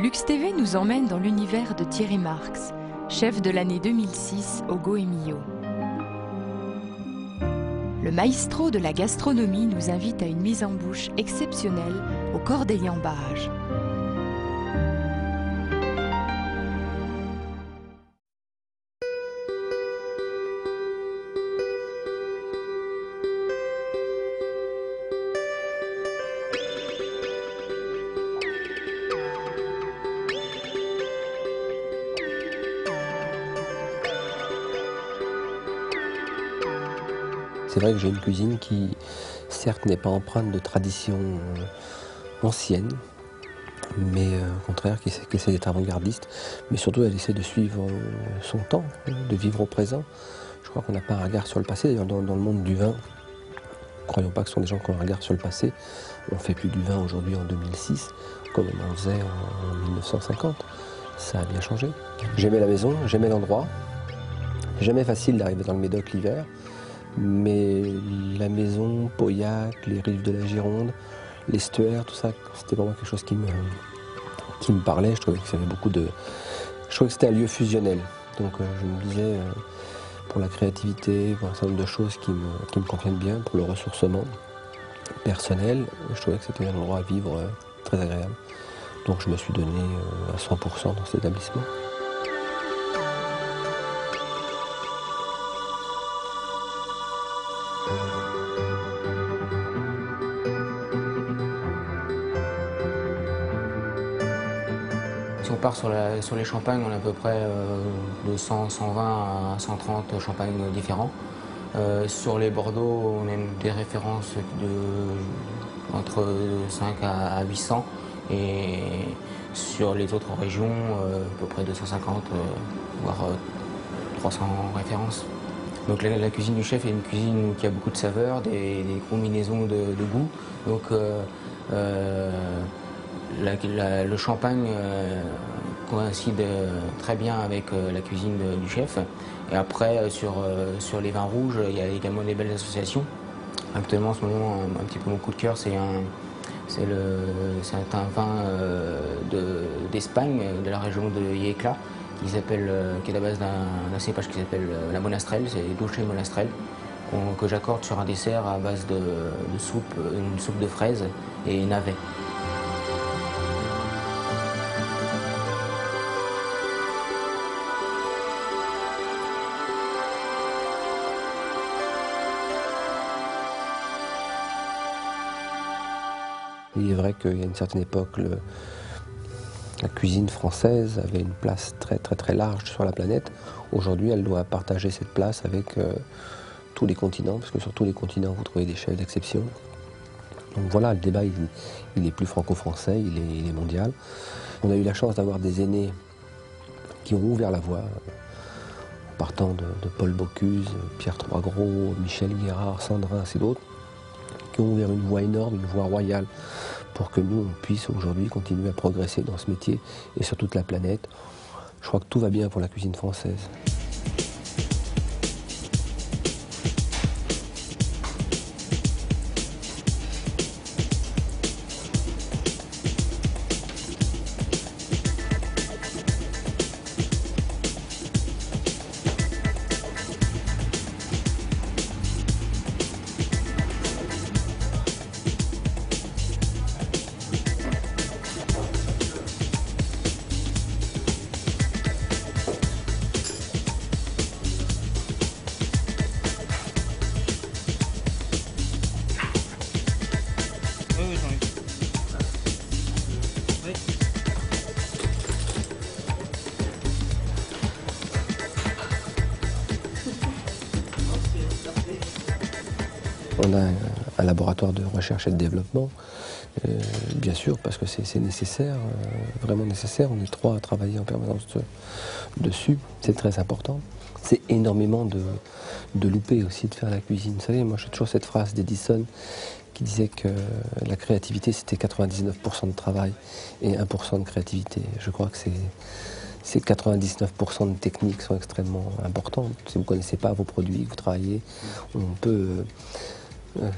Lux TV nous emmène dans l'univers de Thierry Marx, chef de l'année 2006 au Goemio. Le maestro de la gastronomie nous invite à une mise en bouche exceptionnelle au Cordélian-Bage. C'est vrai que j'ai une cuisine qui, certes, n'est pas empreinte de tradition ancienne, mais au contraire qui essaie d'être avant-gardiste, mais surtout elle essaie de suivre son temps, de vivre au présent. Je crois qu'on n'a pas un regard sur le passé. D'ailleurs, dans le monde du vin, ne croyons pas que ce sont des gens qui ont un regard sur le passé. On ne fait plus du vin aujourd'hui en 2006, comme on en faisait en 1950. Ça a bien changé. J'aimais la maison, j'aimais l'endroit. Jamais facile d'arriver dans le Médoc l'hiver. Mais la maison, Pauillac, les rives de la Gironde, l'estuaire, tout ça, c'était vraiment quelque chose qui me parlait. Je trouvais que je trouvais que c'était un lieu fusionnel. Donc je me disais, pour la créativité, pour un certain nombre de choses qui me conviennent bien, pour le ressourcement personnel, je trouvais que c'était un endroit à vivre très agréable. Donc je me suis donné à 100% dans cet établissement. Si on part sur les champagnes, on a à peu près de 100, 120 à 130 champagnes différents. Sur les Bordeaux, on a des références entre 5 à 800. Et sur les autres régions, à peu près 250, voire 300 références. Donc la cuisine du chef est une cuisine qui a beaucoup de saveurs, des combinaisons de goûts. Donc le champagne coïncide très bien avec la cuisine du chef. Et après, sur les vins rouges, il y a également des belles associations. Actuellement, en ce moment, un petit peu mon coup de cœur, c'est un vin d'Espagne, de la région de Yecla, qui est à la base d'un cépage qui s'appelle la Monastrell, c'est Dulce Monastrell, que j'accorde sur un dessert à base de soupe, une soupe de fraises et navets. Il est vrai qu'il y a une certaine époque, la cuisine française avait une place très très très large sur la planète. Aujourd'hui, elle doit partager cette place avec tous les continents, parce que sur tous les continents, vous trouvez des chefs d'exception. Donc voilà, le débat, il est plus franco-français, il est mondial. On a eu la chance d'avoir des aînés qui ont ouvert la voie, en partant de Paul Bocuse, Pierre Troisgros, Michel Guérard, Sandrin, et d'autres, qui ont ouvert une voie énorme, une voie royale, pour que nous, on puisse aujourd'hui continuer à progresser dans ce métier et sur toute la planète. Je crois que tout va bien pour la cuisine française. On a un laboratoire de recherche et de développement, bien sûr, parce que c'est nécessaire, vraiment nécessaire. On est 3 à travailler en permanence dessus, c'est très important. C'est énormément de louper aussi, de faire la cuisine. Vous savez, moi j'ai toujours cette phrase d'Edison qui disait que la créativité c'était 99% de travail et 1% de créativité. Je crois que ces 99% de techniques sont extrêmement importantes. Si vous ne connaissez pas vos produits, que vous travaillez, on peut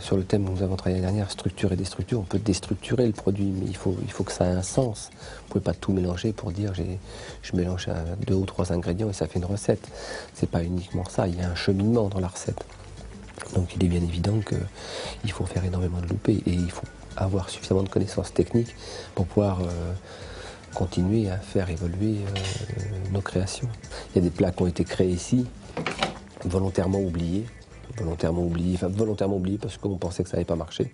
Sur le thème que nous avons travaillé l'année dernière, structure et déstructure, on peut déstructurer le produit, mais il faut que ça ait un sens. Vous ne pouvez pas tout mélanger pour dire je mélange 2 ou 3 ingrédients et ça fait une recette. C'est pas uniquement ça, il y a un cheminement dans la recette. Donc il est bien évident qu'il faut faire énormément de loupés et il faut avoir suffisamment de connaissances techniques pour pouvoir continuer à faire évoluer nos créations. Il y a des plats qui ont été créés ici, volontairement oubliés parce qu'on pensait que ça n'allait pas marcher,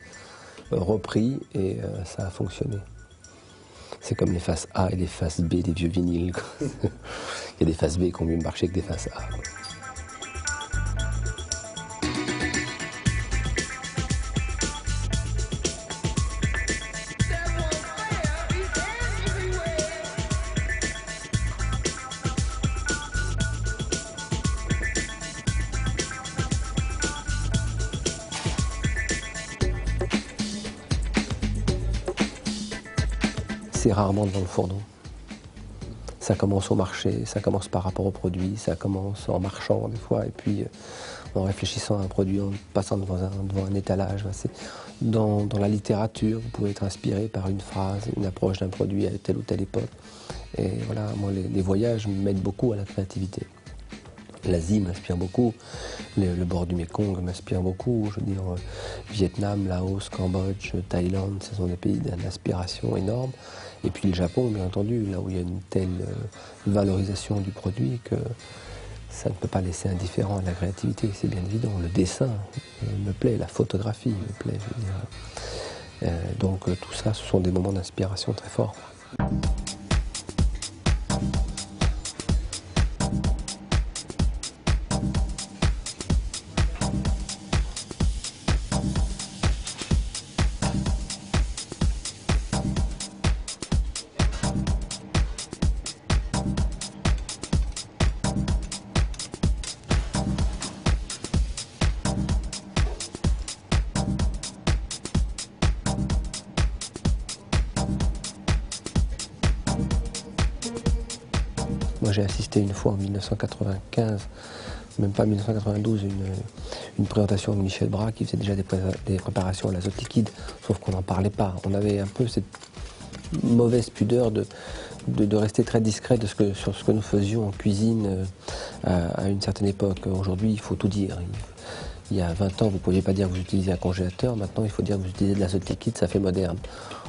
repris et ça a fonctionné. C'est comme les faces A et les faces B des vieux vinyles. Il y a des faces B qui ont mieux marché que des faces A. C'est rarement devant le fourneau. Ça commence au marché, ça commence par rapport au produit, ça commence en marchant des fois, et puis en réfléchissant à un produit, en passant devant un étalage. Dans la littérature, vous pouvez être inspiré par une phrase, une approche d'un produit à telle ou telle époque. Et voilà, moi les voyages m'aident beaucoup à la créativité. L'Asie m'inspire beaucoup, le bord du Mékong m'inspire beaucoup, je veux dire Vietnam, Laos, Cambodge, Thaïlande, ce sont des pays d'inspiration énorme. Et puis le Japon, bien entendu, là où il y a une telle valorisation du produit que ça ne peut pas laisser indifférent à la créativité, c'est bien évident. Le dessin me plaît, la photographie me plaît, je veux dire. Donc tout ça, ce sont des moments d'inspiration très forts. Moi j'ai assisté une fois en 1995, même pas 1992, une présentation de Michel Bras qui faisait déjà des préparations à l'azote liquide, sauf qu'on n'en parlait pas. On avait un peu cette mauvaise pudeur de rester très discret sur ce que nous faisions en cuisine à une certaine époque. Aujourd'hui, il faut tout dire. Il y a 20 ans, vous ne pouviez pas dire que vous utilisiez un congélateur. Maintenant, il faut dire que vous utilisez de l'azote liquide, ça fait moderne.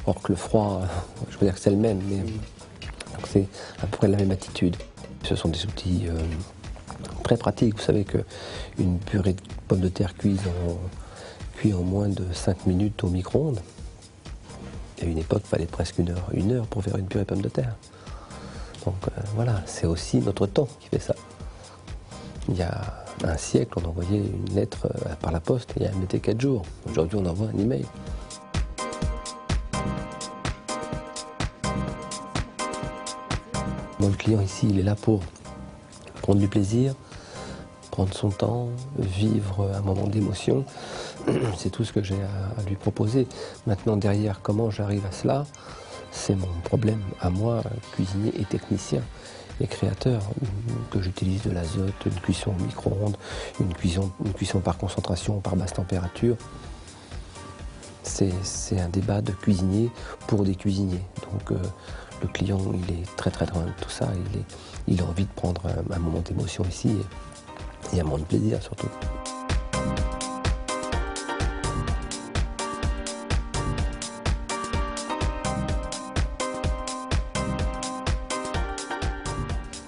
Or que le froid, je veux dire que c'est le même, mais donc c'est à peu près la même attitude. Ce sont des outils très pratiques. Vous savez qu'une purée de pommes de terre cuite en moins de 5 minutes au micro-ondes. À une époque, il fallait presque une heure pour faire une purée de pommes de terre. Donc voilà, c'est aussi notre temps qui fait ça. Il y a un siècle, on envoyait une lettre par la poste et elle mettait 4 jours. Aujourd'hui, on envoie un email. Moi, le client ici, il est là pour prendre du plaisir, prendre son temps, vivre un moment d'émotion. C'est tout ce que j'ai à lui proposer. Maintenant, derrière, comment j'arrive à cela, c'est mon problème à moi, cuisinier et technicien et créateur, que j'utilise de l'azote, une cuisson au micro-ondes, une cuisson par concentration, par basse température. C'est un débat de cuisinier pour des cuisiniers. Donc le client, il est très très loin de tout ça. Il a envie de prendre un moment d'émotion ici et un moment de plaisir surtout.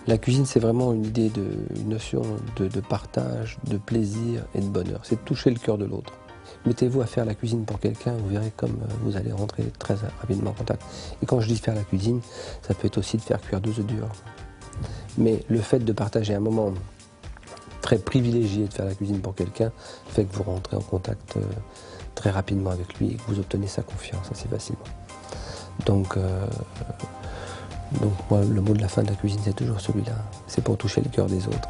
La cuisine, c'est vraiment une idée, une notion de partage, de plaisir et de bonheur. C'est de toucher le cœur de l'autre. Mettez-vous à faire la cuisine pour quelqu'un, vous verrez comme vous allez rentrer très rapidement en contact. Et quand je dis faire la cuisine, ça peut être aussi de faire cuire 2 œufs durs. Mais le fait de partager un moment très privilégié de faire la cuisine pour quelqu'un fait que vous rentrez en contact très rapidement avec lui et que vous obtenez sa confiance assez facilement. Donc moi, le mot de la fin de la cuisine, c'est toujours celui-là. C'est pour toucher le cœur des autres.